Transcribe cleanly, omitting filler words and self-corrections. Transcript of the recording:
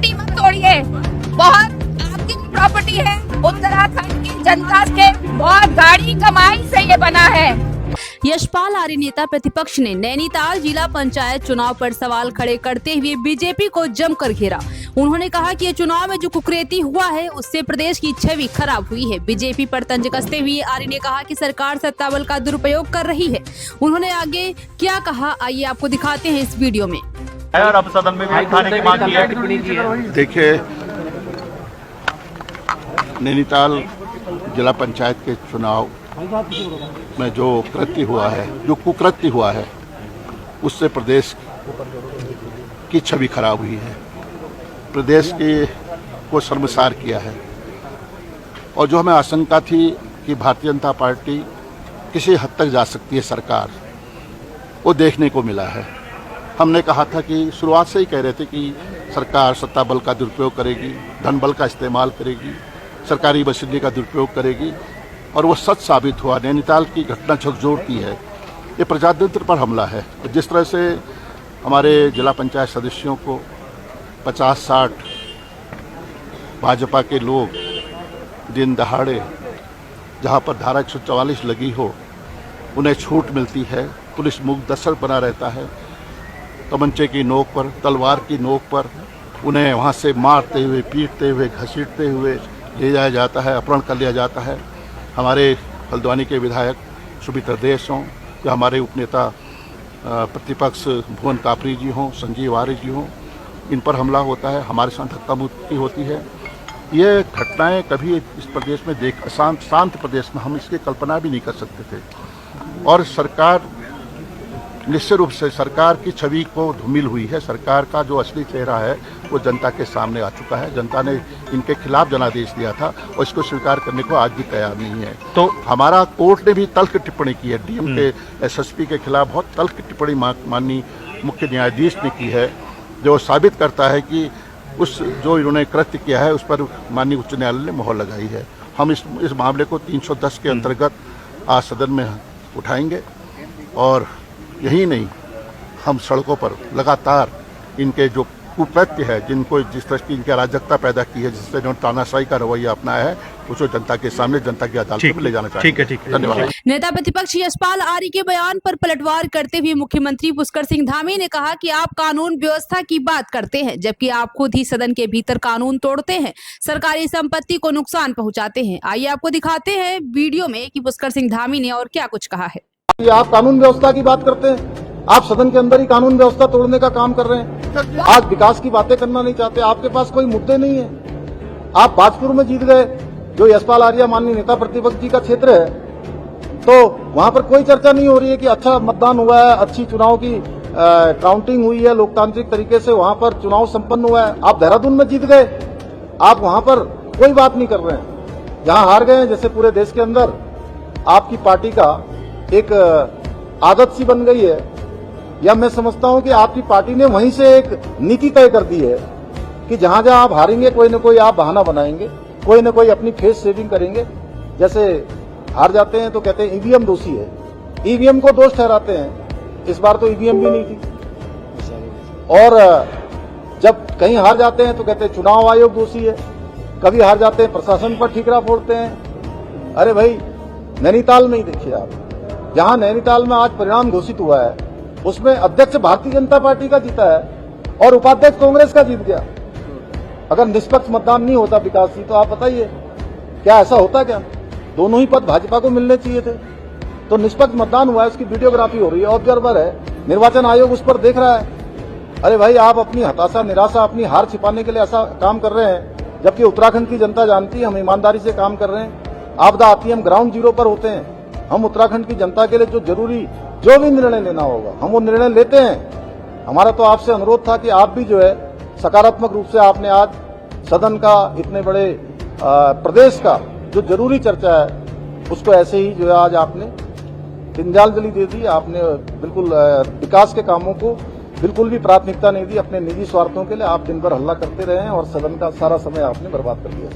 Property मत तोड़िए। बहुत आपकी प्रॉपर्टी है, उत्तराखंड की जनता के बहुत गाड़ी कमाई से ये बना है। यशपाल आर्य नेता प्रतिपक्ष ने नैनीताल जिला पंचायत चुनाव पर सवाल खड़े करते हुए बीजेपी को जमकर घेरा। उन्होंने कहा कि ये चुनाव में जो कुकरेती हुआ है उससे प्रदेश की छवि खराब हुई है। बीजेपी पर तंज कसते हुए आर्य ने कहा कि सरकार सत्ता बल का दुरुपयोग कर रही है। उन्होंने आगे क्या कहा, आइए आपको दिखाते हैं इस वीडियो में। और अब सदन में भी उठाने की मांग की है। देखिए, नैनीताल जिला पंचायत के चुनाव में जो कृत्य हुआ है, जो कुकृत्य हुआ है, उससे प्रदेश की छवि खराब हुई है, प्रदेश को शर्मसार किया है। और जो हमें आशंका थी कि भारतीय जनता पार्टी किसी हद तक जा सकती है सरकार, वो देखने को मिला है। हमने कहा था कि शुरुआत से ही कह रहे थे कि सरकार सत्ता बल का दुरुपयोग करेगी, धन बल का इस्तेमाल करेगी, सरकारी मशीनरी का दुरुपयोग करेगी, और वो सच साबित हुआ। नैनीताल की घटना झकझोरती है। ये प्रजातंत्र पर हमला है। जिस तरह से हमारे जिला पंचायत सदस्यों को 50-60 भाजपा के लोग दिन दहाड़े, जहाँ पर धारा 144 लगी हो, उन्हें छूट मिलती है, पुलिस मुकद्दर बना रहता है, तमंचे की नोक पर, तलवार की नोक पर उन्हें वहाँ से मारते हुए, पीटते हुए, घसीटते हुए ले जाया जाता है, अपहरण कर लिया जाता है। हमारे हल्द्वानी के विधायक सुमित्रा देश हों या हमारे उपनेता प्रतिपक्ष भुवन कापरी जी हों, संजीव आर्य जी हों, इन पर हमला होता है, हमारे साथ धक्का मुक्की होती है। ये घटनाएं कभी इस प्रदेश में शांत प्रदेश में हम इसकी कल्पना भी नहीं कर सकते थे। और सरकार, निश्चित रूप से सरकार की छवि को धूमिल हुई है। सरकार का जो असली चेहरा है वो जनता के सामने आ चुका है। जनता ने इनके खिलाफ जनादेश दिया था और इसको स्वीकार करने को आज भी तैयार नहीं है। तो हमारा कोर्ट ने भी तल्ख टिप्पणी की है, डीएम के एसएसपी के खिलाफ बहुत तल्ख टिप्पणी माननीय मुख्य न्यायाधीश ने की है, जो साबित करता है कि उस जो इन्होंने कृत्य किया है उस पर माननीय उच्च न्यायालय ने मोहर लगाई है। हम इस मामले को 310 के अंतर्गत आज सदन में उठाएंगे, और यही नहीं, हम सड़कों पर लगातार इनके जो कुकृत्य है, जिनको जिस तरह की इनकी अराजकता पैदा की है, जिससे जो तानाशाही का रवैया अपनाया है, उसको जनता के सामने, जनता की अदालत में ले जाना चाहिए। ठीक है। धन्यवाद। नेता प्रतिपक्ष यशपाल आर्य के बयान पर पलटवार करते हुए मुख्यमंत्री पुष्कर सिंह धामी ने कहा कि आप कानून व्यवस्था की बात करते हैं, जबकि आप खुद ही सदन के भीतर कानून तोड़ते हैं, सरकारी संपत्ति को नुकसान पहुंचाते हैं। आइए आपको दिखाते हैं वीडियो में कि पुष्कर सिंह धामी ने और क्या कुछ कहा है। आप कानून व्यवस्था की बात करते हैं, आप सदन के अंदर ही कानून व्यवस्था तोड़ने का काम कर रहे हैं। आज विकास की बातें करना नहीं चाहते, आपके पास कोई मुद्दे नहीं है। आप बाजपुर में जीत गए, जो यशपाल आर्य माननीय नेता प्रतिपक्ष जी का क्षेत्र है, तो वहां पर कोई चर्चा नहीं हो रही है कि अच्छा मतदान हुआ है, अच्छी चुनाव की काउंटिंग हुई है, लोकतांत्रिक तरीके से वहां पर चुनाव संपन्न हुआ है। आप देहरादून में जीत गए, आप वहां पर कोई बात नहीं कर रहे हैं। जहां हार गए हैं, जैसे पूरे देश के अंदर आपकी पार्टी का एक आदत सी बन गई है, या मैं समझता हूं कि आपकी पार्टी ने वहीं से एक नीति तय कर दी है कि जहां जहां आप हारेंगे, कोई न कोई आप बहाना बनाएंगे, कोई न कोई अपनी फेस सेविंग करेंगे। जैसे हार जाते हैं तो कहते हैं ईवीएम दोषी है, ईवीएम को दोष ठहराते हैं। इस बार तो ईवीएम भी नहीं थी। और जब कहीं हार जाते हैं तो कहते हैं चुनाव आयोग दोषी है, कभी हार जाते हैं प्रशासन पर ठीकरा फोड़ते हैं। अरे भाई, नैनीताल में ही देखिए आप, जहां नैनीताल में आज परिणाम घोषित हुआ है, उसमें अध्यक्ष भारतीय जनता पार्टी का जीता है और उपाध्यक्ष कांग्रेस का जीत गया। अगर निष्पक्ष मतदान नहीं होता विकास जी, तो आप बताइए क्या ऐसा होता? क्या दोनों ही पद भाजपा को मिलने चाहिए थे? तो निष्पक्ष मतदान हुआ है, उसकी वीडियोग्राफी हो रही है, ऑब्जर्वर है, निर्वाचन आयोग उस पर देख रहा है। अरे भाई, आप अपनी हताशा, निराशा, अपनी हार छिपाने के लिए ऐसा काम कर रहे हैं, जबकि उत्तराखंड की जनता जानती है हम ईमानदारी से काम कर रहे हैं। आपदा आती है, हम ग्राउंड जीरो पर होते हैं। हम उत्तराखंड की जनता के लिए जो भी निर्णय लेना होगा, हम वो निर्णय लेते हैं। हमारा तो आपसे अनुरोध था कि आप भी जो है सकारात्मक रूप से, आपने आज सदन का, इतने बड़े प्रदेश का जो जरूरी चर्चा है, उसको ऐसे ही जो है आज आपने तिंजालजली दे दी। आपने बिल्कुल विकास के कामों को बिल्कुल भी प्राथमिकता नहीं दी। अपने निजी स्वार्थों के लिए आप दिन भर हल्ला करते रहे हैं और सदन का सारा समय आपने बर्बाद कर दिया।